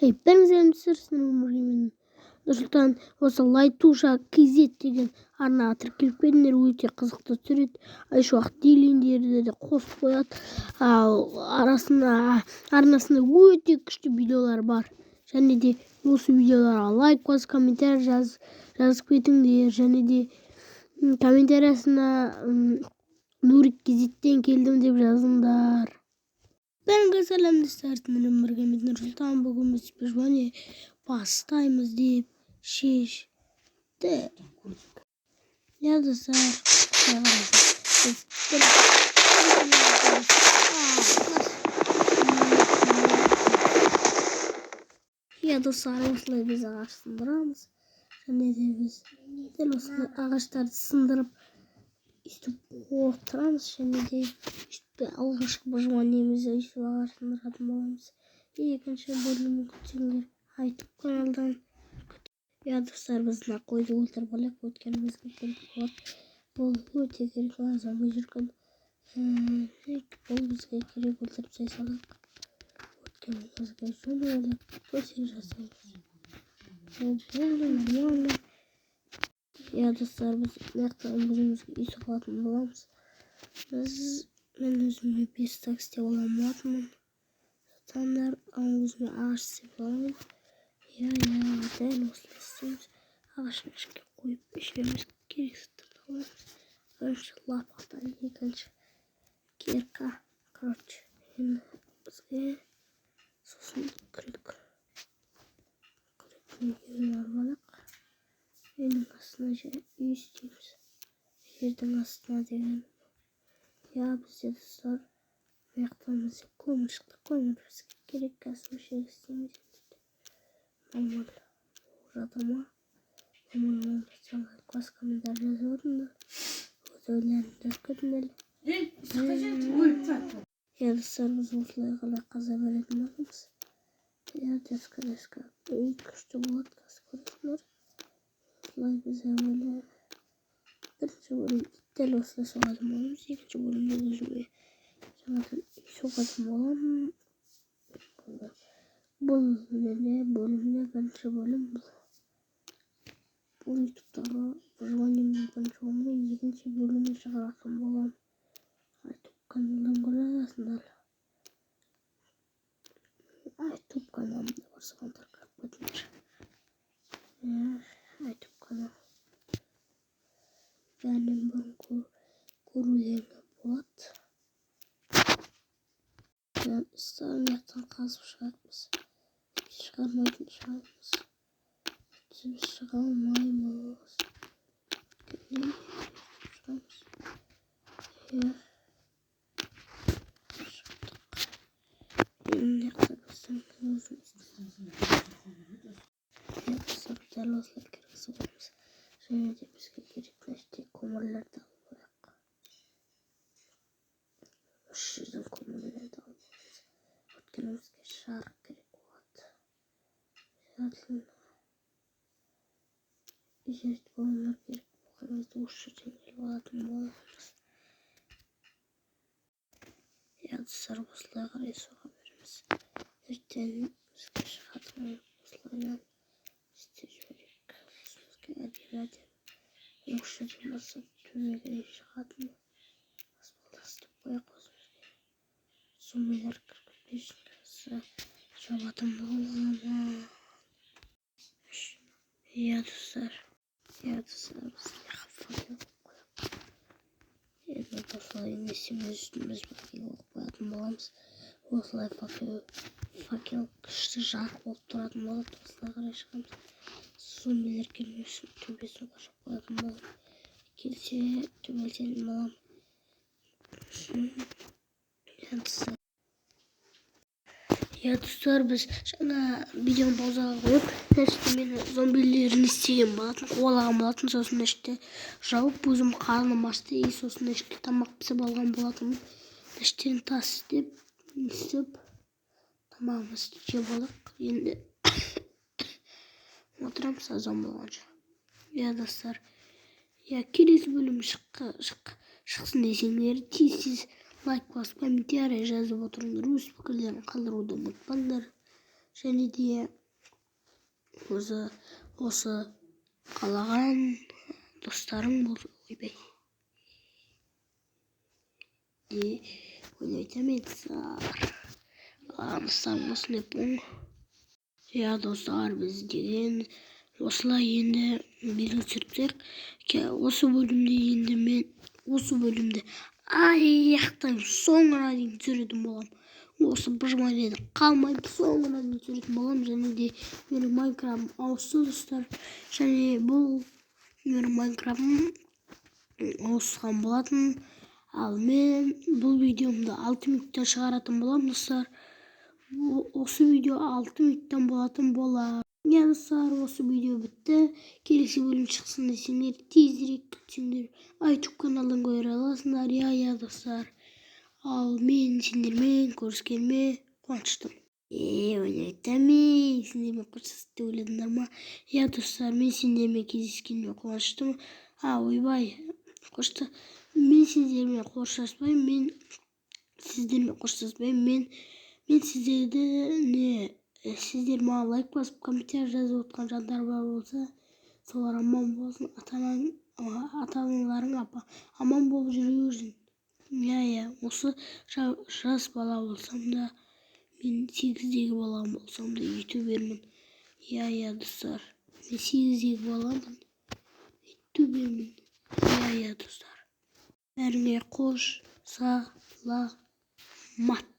Бәріңізге сіздердің нұрсұлтан осы лайтуша kz деген арнаға тіркеліп кетіңдер. Өте қызықты түсіреді, айшуақ дейлендерді де қосып қояды. Арнасында өте күшті видеолар бар. Және де осы видеоларға лайк басып, комментарий жазып кетіңдер. Және де комментариясына Нурик kz'тен келдім деп жазыңдар. Бәріңізге сәлем достар, мен Нұрсұлтан. Бүгін біз пижмане бастаймыз деп шешті. Я достар, осылай біз ағаш сындырамыз. Және де біз дәл осылай ағаштарды сындырып өйстіп отырамыз. Және де алғашқы пижманемізді өйстіп ағаш сындыратын боламыз. Екінші бөлімін күтіңдер. Айтып каналдан. Я достар, біз мына қойды өлтіріп алайық. Өйткені бізге керек бұл өте керек зомби жүрген. Бұл бізге керек өлтіріп тастай салайық. Өйткені бізге жөн ойлап көсек жасаймыз. Болды, нормально. Я достар, біз мынаяқтан өзімізге үй салатын боламыз. Мен өзіме 5 так істеп алатын болатынмын. Сондықтан өзіме ағаш істеп аламын. Дәл осылай істейміз. Ағашын ішке қойып, ішеміз керексізді аламыз. Бірінші лопата, екінші кирка. Короче, енді бізге сосын күрек. Күректің жерін армалақ. Үйдің астына үй істейміз. Жердің астына деген. Бізде достар, маяқтан бізде көмір шықты. Көмір бізге керек, қазір шек істейміз. Нормально. Жатыр ма? Нормально. Класс комментарий жазып отырыңдар. Өз ойларыңды күтіңдер. Достар, біз осылай қалай қаза беретін боламыз. Деска. Үй күшті болады, қазір көресіңдер. Осылай біз әуелі бірінші бөлім дәл осылай соғатын боламыз. Екінші бөлімде өзіме жаңадан үй соғатын боламын. Бұл бөлімде бірінші бөлім бұл ютубтағы пижманемнің бірінші бөлімі, екінші бөлімді шығаратын боламын. Айтып каналдан көре аласыңдар. Айтып каналымда барсаңдар көріп кетіңдер. Айтып канал. Бәрінен бұрын көрулеріңе болады. Маяқтан қазып шығармыз. Шығармайтын шығармыз. Біз шыға алмаймыз. Шығамыз. Маяқта біздің өзіміз. Дәл осылай кіргізіп аламыз. Және де бізге керек нәрсе көмірлерді алып алайық. 300 көмірлерді алып аламыз. Өйткені бізге жарық керек болады. Жерді көмір керек болғанымызды 300 келіп алатын боламыз. Достар, осылай қарай соға береміз. Ертең бізге шығатын осылайынан істеп жіберейік. Бізге әдем 300 болса төмеге шығатын. Аспалдастып қояқ өзімізге. Зомбилер кіргізбесін жабатын боламын. Достар, бізге факел қояқ. Енді осылай несіміз үстіміз факел қоятын боламыз. Осылай факел күшті жарық болып тұратын болады. Осылай қарай шығамыз. Зомбилер келмесін төбесін қашап қоятын боламын. Келсе төбелсен боламын. Достар, біз жаңа видеоны паузаға қойып, мен зомбилерін істеген болатын, қуалаған болатын. Сосын жауып, өзім қарным ашты. Сосын тамақ пісіп алған болатын. Іштерін тас істеп, тамағымызды жеп алып, енді отырамыз азан болғанша. Достар, келесі бөлім шықсын десеңдер, тез лайк басып, комментарий жазып отырыңдар. Өз пікірлерін қалдыруды ұмытпаңдар. және де осы қалаған достарың бол. Ойбай. Ойлайтамын достарың болсын деп иә достар, біз деген осылай енді видео түсірсек, осы бөлімді аяқтаймын, соңына дейін түсіретін боламын. Осы быжмайден қалмайып соңына дейін түсіретін боламын. Және де менің Майнкрафтым ауысты достар. Және бұл менің Майнкрафтым ауысқан болатын. Ал мен бұл видеомды 6 минуттан шығаратын боламын достар. Осы видео 6 минуттан болатын болады. Я достар, осы видео бітті. Келесі бөлім шықсын десеңдер, тезірек күтсеңдер, YouTube каналдан көре аласыңдар. Я достар. Ал мен сендермен көріскеніме қуаныштымын. Ойлайтамын, сендермен қоштасты деп ойладыңдар ма? Я достар, мен сендермен кездескеніме қуаныштымын. Ойбай, мен сіздермен қоштаспаймын, мен сіздермен қоштаспаймын. Мен сіздерді сіздер маған лайк басып, комментарий жазып отқан жандар бар болса, солар аман болсын, ата-аналарың аман болып жүре берсін. Я, осы жас бала болсам да, мен 8-дегі балам болсам да ютубермін. Я, достар, мен 8-дегі баламын, ютубермін. Я, достар. Бәріңе қош саламат.